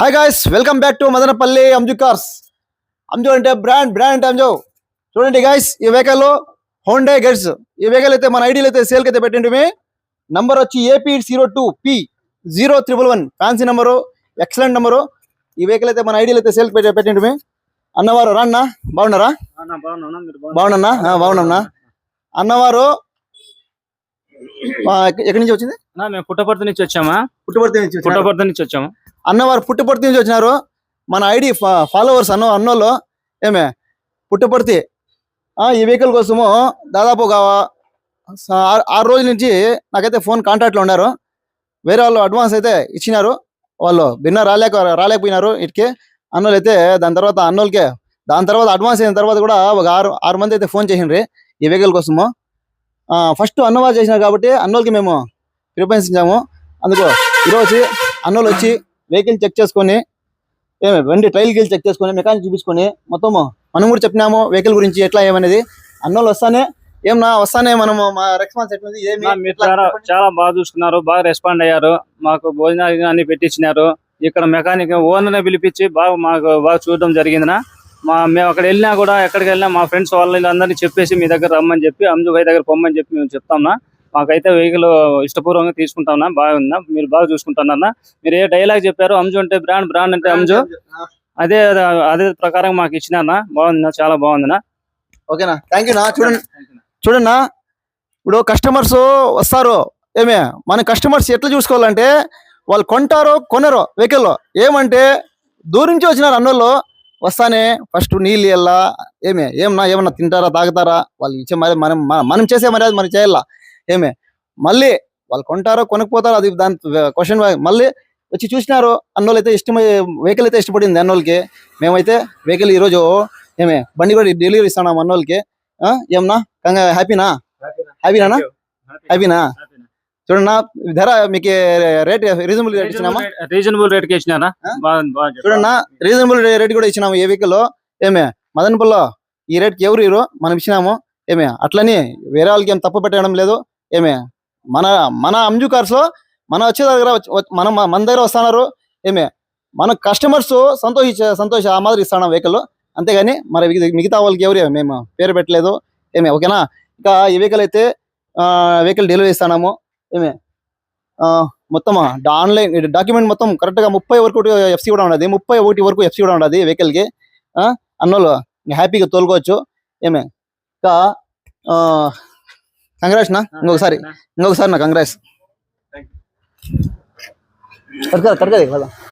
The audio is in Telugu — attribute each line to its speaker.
Speaker 1: Hi guys, welcome back to Madanapalle Anju cars. Anju అంటే బ్రాండ్ అంటే అంజు. చూడండి గాయ్స్, ఈ వెహికల్ హోండా గెట్స్. ఈ వెహికల్ అయితే మన ఐడియాలో అయితే సేల్కి అయితే పెట్టండి. నంబర్ వచ్చి AP02P0111 fancy number, excellent number. ఈ వెహికల్ అయితే మన ఐడియాలో అయితే సేల్కి పెట్టండి. అన్నవారు రాన్నా, బాగున్నారా? బాగున్నా బాగున్నా. అన్నవారు ఎక్కడి నుంచి వచ్చింది?
Speaker 2: మేము పుట్టపర్తి నుంచి వచ్చామా. పుట్టపర్తి నుంచి వచ్చాము.
Speaker 1: అన్నవారు పుట్టపర్తి నుంచి వచ్చినారు. మన ఐడి ఫాలోవర్స్ అన్నోళ్ళు ఏమే పుట్టపర్తి ఈ వెహికల్ కోసము దాదాపు ఒక 6 రోజుల నుంచి నాకైతే ఫోన్ కాంటాక్ట్లో ఉన్నారు. వేరే వాళ్ళు అడ్వాన్స్ అయితే ఇచ్చినారు. వాళ్ళు భిన్న రాలేకపోయినారు ఇటుకే అన్నోళ్ళు అయితే. దాని తర్వాత అడ్వాన్స్ అయిన తర్వాత కూడా ఒక 6 మంది అయితే ఫోన్ చేసిండ్రి ఈ వెహికల్ కోసము. ఫస్ట్ అన్నవారు చేసినారు కాబట్టి అన్నోళ్ళకి మేము ప్రిఫరెన్స్ ఇచ్చాము. అందుకు ఈరోజు అన్నోళ్ళు వచ్చి వెహికల్ చెక్ చేసుకొని బండి ట్రైల్ గిల్ చెక్ చేసుకొని మెకానిక్ చూపించుకొని మొత్తము మనం కూడా చెప్పినాము వెహికల్ గురించి ఎట్లా ఏమనేది. అన్నోళ్ళు వస్తానే మనము మా రెస్పాన్స్ ఎట్లుంది
Speaker 2: చాలా బాగా చూసుకున్నారు, బాగా రెస్పాండ్ అయ్యారు. మాకు భోజనాలు అన్ని పెట్టించినారు. ఇక్కడ మెకానిక్ ఓనర్నే పిలిపించి మాకు బాగా చూడడం జరిగిందినా. మేము అక్కడ వెళ్ళినా కూడా ఎక్కడికి వెళ్ళినా మా ఫ్రెండ్స్ వాళ్ళందరినీ చెప్పేసి మీ దగ్గర రమ్మని చెప్పి అంజు భాయ్ దగ్గర పొమ్మని చెప్పి మేము చెప్తాంనా. మాకైతే వెహికల్ ఇష్టపూర్వకంగా తీసుకుంటామన్నా. బాగుందా, మీరు బాగా చూసుకుంటానన్నా. మీరు ఏ డైలాగ్ చెప్పారు, అంజు అంటే బ్రాండ్ అంటే అంజు, అదే ప్రకారం మాకు ఇచ్చినా. బాగుందినా, చాలా బాగుందినా.
Speaker 1: ఓకేనా, థ్యాంక్ యూ నా. చూడన్నా, ఇప్పుడు కస్టమర్స్ వస్తారు మన కస్టమర్స్ ఎట్లా చూసుకోవాలంటే వాళ్ళు కొంటారో కొనరో వెహికల్ ఏమంటే దూరం నుంచి వచ్చినారు అన్నోళ్ళు. వస్తానే ఫస్ట్ నీళ్ళు ఇవ్వాలా, ఏమన్నా తింటారా తాగుతారా, వాళ్ళు ఇచ్చే మనం చేసే మర్యాద మనం చేయాలా. మళ్ళీ వాళ్ళు కొంటారో కొనకపోతారో అది దాని క్వశ్చన్. మళ్ళీ వచ్చి చూసినారు అన్నోళ్ళు అయితే వెహికల్ అయితే ఇష్టపడింది అన్నోళ్ళకి. మేమైతే వెహికల్ ఈరోజు బండి కూడా డెలివరీ ఇస్తున్నాం అన్నోళ్ళకి. ఏమన్నా హ్యాపీనా? చూడన్నా, ధర మీకు రేట్ రీజనబుల్ రేట్ ఇచ్చినామా?
Speaker 2: రీజనబుల్ రేట్ కి ఇచ్చినా.
Speaker 1: చూడన్నా, రీజనబుల్ రేట్ కూడా ఇచ్చినాము. ఏ వెహికల్ మదనపల్లిలో ఈ రేట్ కి ఎవరు మనం ఇచ్చినాము. అట్లని వేరే వాళ్ళకి ఏం తప్పు పెట్టడం లేదు. మన అంజు కార్స్ లో మన దగ్గర వస్తున్నారు. మన కస్టమర్స్ సంతోష ఆ మాదిరి ఇస్తాం వెహికల్. అంతేగాని మరి మిగతా వాళ్ళకి ఎవరు మేము పేరు పెట్టలేదు. ఓకేనా. ఇంకా ఈ వెహికల్ అయితే వెహికల్ డెలివరీ ఇస్తున్నాము. మొత్తం ఆన్లైన్ డాక్యుమెంట్ మొత్తం కరెక్ట్ గా 30 వరకు ఎఫ్సీ కూడా ఉండదు. 31 వరకు ఎఫ్సీ కూడా ఉండదు వెహికల్ కి. అన్నోళ్ళు హ్యాపీగా తోలుకోవచ్చు. ఇంకా కంగ్రాట్స్ నా. ఇంకొకసారి నా కంగ్రాట్స్. కడగది